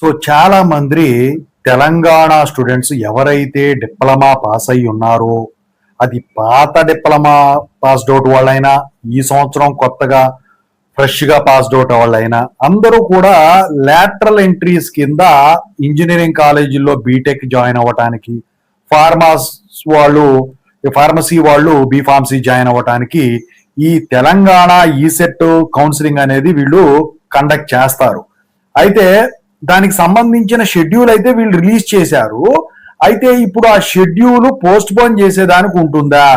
So చాలా మంది Telangana students ఎవరైతే డిప్లొమా పాస్ అయి ఉన్నారో, అది పాత డిప్లొమా పాస్డ్ అవుట్ వాళ్ళైనా, ఈ సంవత్సరం కొత్తగా ఫ్రెష్గా పాస్డ్ అవుట్ వాళ్ళైనా అందరూ కూడా లాటరల్ ఎంట్రీస్ కింద ఇంజనీరింగ్ కాలేజీల్లో బీటెక్ జాయిన్ అవ్వటానికి, ఫార్మసీ వాళ్ళు బీఫార్మసీ జాయిన్ అవ్వటానికి ఈ తెలంగాణ ఈసెట్ కౌన్సిలింగ్ అనేది వీళ్ళు కండక్ట్ చేస్తారు. అయితే దానికి సంబంధించిన షెడ్యూల్ అయితే వీళ్ళు రిలీజ్ చేశారు. అయితే ఇప్పుడు ఆ షెడ్యూల్ పోస్ట్ పోన్ చేసేదానికి ఉంటుందా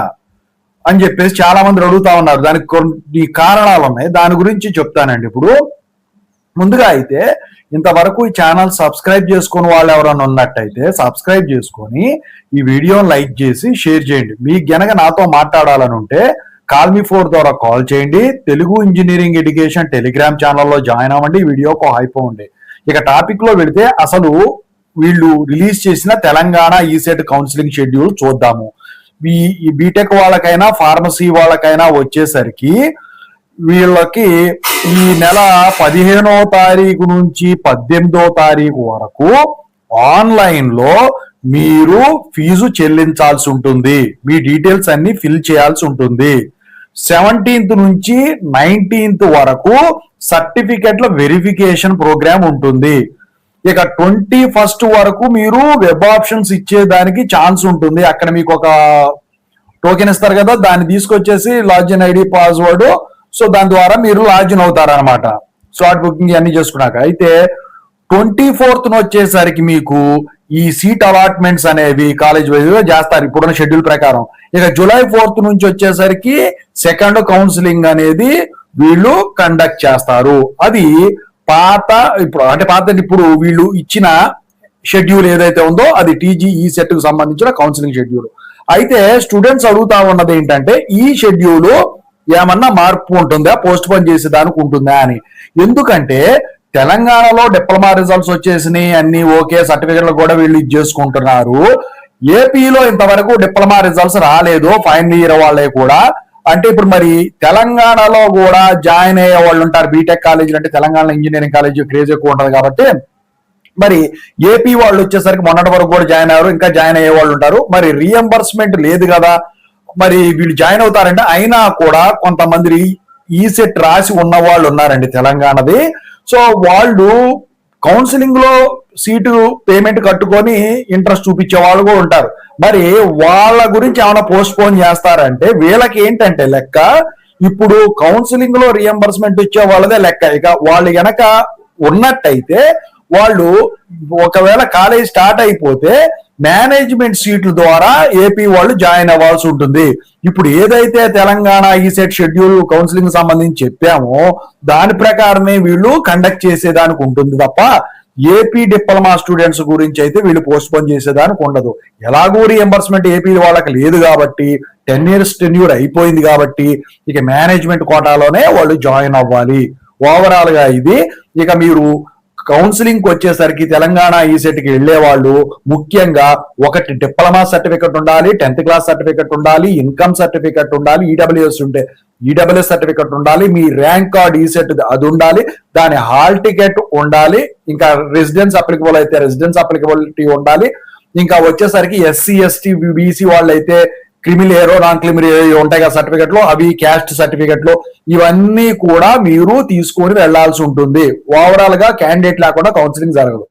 అని చెప్పేసి చాలా మంది అడుగుతా ఉన్నారు. దానికి కొన్ని కారణాలు ఉన్నాయి, దాని గురించి చెప్తానండి. ఇప్పుడు ముందుగా అయితే ఇంతవరకు ఈ ఛానల్ సబ్స్క్రైబ్ చేసుకుని వాళ్ళు ఎవరైనా ఉన్నట్టయితే సబ్స్క్రైబ్ చేసుకొని ఈ వీడియోని లైక్ చేసి షేర్ చేయండి. మీకు గనక నాతో మాట్లాడాలని ఉంటే కాల్ మీ 4 ద్వారా కాల్ చేయండి. తెలుగు ఇంజనీరింగ్ ఎడ్యుకేషన్ టెలిగ్రామ్ ఛానల్లో జాయిన్ అవ్వండి. వీడియోకి అయిపోండి. ఇక టాపిక్ లో వెళితే అసలు వీళ్ళు రిలీజ్ చేసిన తెలంగాణ ఈసెట్ కౌన్సిలింగ్ షెడ్యూల్ చూద్దాము. ఈ బీటెక్ వాళ్ళకైనా ఫార్మసీ వాళ్ళకైనా వచ్చేసరికి వీళ్ళకి ఈ నెల 15వ తారీఖు నుంచి 18వ తారీఖు వరకు ఆన్లైన్ లో మీరు ఫీజు చెల్లించాల్సి ఉంటుంది. మీ డీటెయిల్స్ అన్ని ఫిల్ చేయాల్సి ఉంటుంది. 17th నుంచి 19th వరకు సర్టిఫికెట్ల వెరిఫికేషన్ ప్రోగ్రామ్ ఉంటుంది. ఇక 21st వరకు మీరు వెబ్ ఆప్షన్స్ ఇచ్చేదానికి ఛాన్స్ ఉంటుంది. అక్కడ మీకు ఒక టోకెన్ ఇస్తారు కదా, దాన్ని తీసుకొచ్చేసి లాగిన్ ఐడి పాస్వర్డ్, సో దాని ద్వారా మీరు లాగిన్ అవుతారనమాట. స్లాట్ బుకింగ్ అన్ని చేసుకున్నాక. అయితే 24th వచ్చేసరికి మీకు ఈ సీట్ అలాట్మెంట్స్ అనేవి కాలేజ్ వైజ్ చేస్తారు ఇప్పుడున్న షెడ్యూల్ ప్రకారం. ఇక July 4th నుంచి వచ్చేసరికి సెకండ్ కౌన్సిలింగ్ అనేది వీళ్ళు కండక్ట్ చేస్తారు. అది ఇప్పుడు వీళ్ళు ఇచ్చిన షెడ్యూల్ ఏదైతే ఉందో అది టీజీఈ సెట్ కు సంబంధించిన కౌన్సిలింగ్ షెడ్యూల్. అయితే స్టూడెంట్స్ అడుగుతా ఉన్నది ఏంటంటే ఈ షెడ్యూల్ ఏమన్నా మార్పు ఉంటుందా, పోస్ట్ పోన్ చేసేదానికి ఉంటుందా అని. ఎందుకంటే తెలంగాణలో డిప్లొమా రిజల్ట్స్ వచ్చేసినాయి, అన్ని ఓకే, సర్టిఫికెట్లు కూడా వీళ్ళు ఇచ్చేసుకుంటున్నారు. ఏపీలో ఇంతవరకు డిప్లొమా రిజల్ట్స్ రాలేదు, ఫైనల్ ఇయర్ వాళ్ళే కూడా. అంటే ఇప్పుడు మరి తెలంగాణలో కూడా జాయిన్ అయ్యే వాళ్ళు ఉంటారు. బీటెక్ కాలేజీలు అంటే తెలంగాణ ఇంజనీరింగ్ కాలేజీ క్రేజ్ ఎక్కువ ఉంటుంది కాబట్టి మరి ఏపీ వాళ్ళు వచ్చేసరికి మొన్నటి వరకు కూడా జాయిన్ అయ్యారు, ఇంకా జాయిన్ అయ్యే వాళ్ళు ఉంటారు. మరి రీఎంబర్స్మెంట్ లేదు కదా, మరి వీళ్ళు జాయిన్ అవుతారంటే అయినా కూడా కొంతమంది ఈసెట్ రాసి ఉన్న వాళ్ళు ఉన్నారండి తెలంగాణది. సో వాళ్ళు కౌన్సిలింగ్ లో సీటు పేమెంట్ కట్టుకొని ఇంట్రెస్ట్ చూపించే వాళ్ళు కూడా ఉంటారు. మరి వాళ్ళ గురించి ఏమైనా పోస్ట్ పోన్ చేస్తారంటే వీళ్ళకి ఏంటంటే లెక్క, ఇప్పుడు కౌన్సిలింగ్ లో రియంబర్స్మెంట్ ఇచ్చే వాళ్ళదే లెక్క. ఇక వాళ్ళు గనక ఉన్నట్టయితే వాళ్ళు ఒకవేళ కాలేజ్ స్టార్ట్ అయిపోతే మేనేజ్మెంట్ సీట్ల ద్వారా ఏపీ వాళ్ళు జాయిన్ అవ్వాల్సి ఉంటుంది. ఇప్పుడు ఏదైతే తెలంగాణ ఈసెట్ షెడ్యూల్ కౌన్సిలింగ్ సంబంధించి చెప్పామో దాని ప్రకారమే వీళ్ళు కండక్ట్ చేసేదానికి ఉంటుంది తప్ప ఏపీ డిప్లొమా స్టూడెంట్స్ గురించి అయితే వీళ్ళు పోస్ట్ పోన్ చేసేదానికి ఉండదు. ఎలాగో రీఎంబర్స్మెంట్ ఏపీ వాళ్ళకి లేదు కాబట్టి 10 years టెన్యూర్ అయిపోయింది కాబట్టి ఇక మేనేజ్మెంట్ కోటాలోనే వాళ్ళు జాయిన్ అవ్వాలి. ఓవరాల్ గా ఇది. ఇక మీరు కౌన్సిలింగ్ వచ్చేసరికి తెలంగాణ ఈసెట్కి వెళ్లే వాళ్ళు ముఖ్యంగా ఒకటి డిప్లొమా సర్టిఫికెట్ ఉండాలి, 10th క్లాస్ సర్టిఫికెట్ ఉండాలి, ఇన్కమ్ సర్టిఫికెట్ ఉండాలి, ఈడబ్ల్యూఎస్ ఉంటే ఈడబ్ల్యూఎస్ సర్టిఫికెట్ ఉండాలి, మీ ర్యాంక్ కార్డ్ ఈసెట్ అది ఉండాలి, దాని హాల్ టికెట్ ఉండాలి, ఇంకా రెసిడెన్స్ అప్లికబుల్ అయితే రెసిడెన్స్ అప్లికబిలిటీ ఉండాలి. ఇంకా వచ్చేసరికి ఎస్సీ ఎస్టీ బీసీ వాళ్ళు అయితే క్రిమినల్ ఏరో నాన్ క్రిమినల్ ఏరో ఉంటాయి కదా సర్టిఫికెట్లు, అవి క్యాస్ట్ సర్టిఫికెట్లు, ఇవన్నీ కూడా మీరు తీసుకొని వెళ్లాల్సి ఉంటుంది. ఓవరాల్ గా క్యాండిడేట్ లేకుండా కౌన్సిలింగ్ జరగదు.